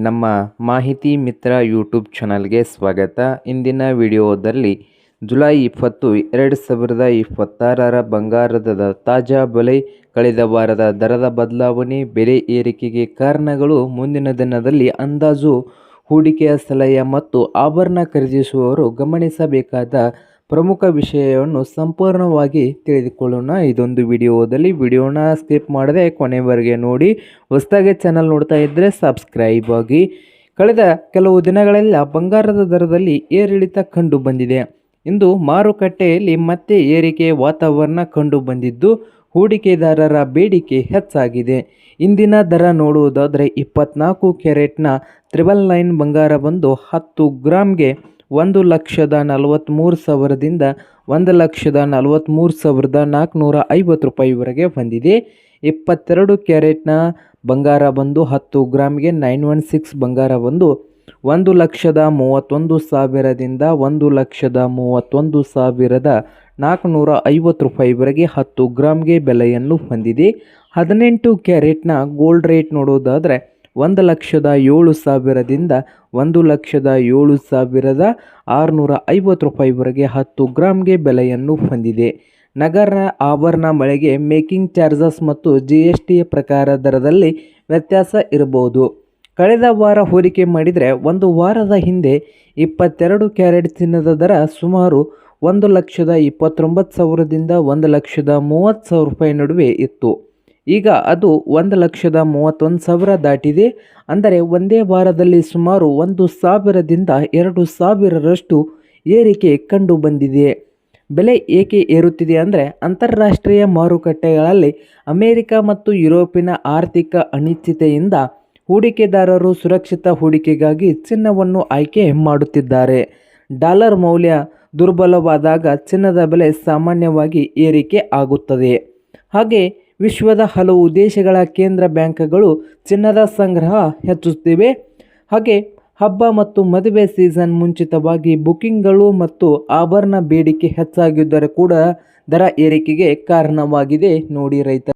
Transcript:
ನಮ್ಮ ಮಾಹಿತಿ ಮಿತ್ರ ಯೂಟ್ಯೂಬ್ ಚಾನಲ್ಗೆ ಸ್ವಾಗತ. ಇಂದಿನ ವಿಡಿಯೋದಲ್ಲಿ ಜುಲೈ 20, 2026 ಬಂಗಾರದ ತಾಜಾ ಬೆಲೆ, ಕಳೆದ ವಾರದ ದರದ ಬದಲಾವಣೆ, ಬೆಲೆ ಏರಿಕೆಗೆ ಕಾರಣಗಳು, ಮುಂದಿನ ದಿನದಲ್ಲಿ ಅಂದಾಜು, ಹೂಡಿಕೆಯ ಸಲಹೆ ಮತ್ತು ಆಭರಣ ಖರೀದಿಸುವವರು ಗಮನಿಸಬೇಕಾದ ಪ್ರಮುಖ ವಿಷಯವನ್ನು ಸಂಪೂರ್ಣವಾಗಿ ತಿಳಿದುಕೊಳ್ಳೋಣ ಇದೊಂದು ವಿಡಿಯೋನ ಸ್ಕಿಪ್ ಮಾಡದೆ ಕೊನೆವರೆಗೆ ನೋಡಿ. ಹೊಸದಾಗಿ ಚಾನಲ್ ನೋಡ್ತಾ ಇದ್ದರೆ ಸಬ್ಸ್ಕ್ರೈಬ್ ಆಗಿ. ಕಳೆದ ಕೆಲವು ದಿನಗಳೆಲ್ಲ ಬಂಗಾರದ ದರದಲ್ಲಿ ಏರಿಳಿತ ಕಂಡು ಬಂದಿದೆ. ಇಂದು ಮಾರುಕಟ್ಟೆಯಲ್ಲಿ ಮತ್ತೆ ಏರಿಕೆ ವಾತಾವರಣ ಕಂಡು ಬಂದಿದ್ದು, ಹೂಡಿಕೆದಾರರ ಬೇಡಿಕೆ ಹೆಚ್ಚಾಗಿದೆ. ಇಂದಿನ ದರ ನೋಡುವುದಾದರೆ 24 ಕ್ಯಾರೆಟ್ನ 999 ಬಂಗಾರ ಬಂದು 10 ಗ್ರಾಮ್ಗೆ 1,43,000ದಿಂದ 1,43,450 ರೂಪಾಯಿವರೆಗೆ ಬಂದಿದೆ. 22 ಕ್ಯಾರೆಟ್ನ ಬಂಗಾರ ಬಂದು 10 ಗ್ರಾಮ್ಗೆ 916 ಬಂಗಾರ ಬಂದು 1,31,000ದಿಂದ 1,31,450 ರೂಪಾಯಿವರೆಗೆ 10 ಗ್ರಾಮ್ಗೆ ಬೆಲೆಯನ್ನು ಹೊಂದಿದೆ. 18 ಕ್ಯಾರೆಟ್ನ ಗೋಲ್ಡ್ ರೇಟ್ ನೋಡೋದಾದರೆ 1,07,000ದಿಂದ 1,07,650 ರೂಪಾಯಿವರೆಗೆ 10 ಗ್ರಾಮ್ಗೆ ಬೆಲೆಯನ್ನು ಹೊಂದಿದೆ. ನಗರ ಆಭರಣ ಮಳೆಗೆ ಮೇಕಿಂಗ್ ಚಾರ್ಜಸ್ ಮತ್ತು GST ಪ್ರಕಾರ ದರದಲ್ಲಿ ವ್ಯತ್ಯಾಸ ಇರಬಹುದು. ಕಳೆದ ವಾರ ಹೋಲಿಕೆ ಮಾಡಿದರೆ ಒಂದು ವಾರದ ಹಿಂದೆ 22 ಕ್ಯಾರೆಟ್ ಚಿನ್ನದ ದರ ಸುಮಾರು 1,29,000ದಿಂದ 1,30,000 ರೂಪಾಯಿ ನಡುವೆ ಇತ್ತು. ಈಗ ಅದು 1,31,000 ದಾಟಿದೆ. ಅಂದರೆ ಒಂದೇ ವಾರದಲ್ಲಿ ಸುಮಾರು 1,000ದಿಂದ 2,000ರಷ್ಟು ಏರಿಕೆ ಕಂಡು ಬಂದಿದೆ. ಬೆಲೆ ಏಕೆ ಏರುತ್ತಿದೆ ಅಂದರೆ, ಅಂತಾರಾಷ್ಟ್ರೀಯ ಮಾರುಕಟ್ಟೆಗಳಲ್ಲಿ ಅಮೆರಿಕ ಮತ್ತು ಯುರೋಪಿನ ಆರ್ಥಿಕ ಅನಿಶ್ಚಿತತೆಯಿಂದ ಹೂಡಿಕೆದಾರರು ಸುರಕ್ಷಿತ ಹೂಡಿಕೆಗಾಗಿ ಚಿನ್ನವನ್ನು ಆಯ್ಕೆ ಮಾಡುತ್ತಿದ್ದಾರೆ. ಡಾಲರ್ ಮೌಲ್ಯ ದುರ್ಬಲವಾದಾಗ ಚಿನ್ನದ ಬೆಲೆ ಸಾಮಾನ್ಯವಾಗಿ ಏರಿಕೆ ಆಗುತ್ತದೆ. ಹಾಗೆ ವಿಶ್ವದ ಹಲವು ದೇಶಗಳ ಕೇಂದ್ರ ಬ್ಯಾಂಕ್ಗಳು ಚಿನ್ನದ ಸಂಗ್ರಹ ಹೆಚ್ಚುತ್ತಿವೆ. ಹಾಗೆ ಹಬ್ಬ ಮತ್ತು ಮದುವೆ ಸೀಸನ್ ಮುಂಚಿತವಾಗಿ ಬುಕಿಂಗ್ಗಳು ಮತ್ತು ಆಭರಣ ಬೇಡಿಕೆ ಹೆಚ್ಚಾಗಿದ್ದರೆ ಕೂಡ ದರ ಏರಿಕೆಗೆ ಕಾರಣವಾಗಿದೆ. ನೋಡಿ ರೈತ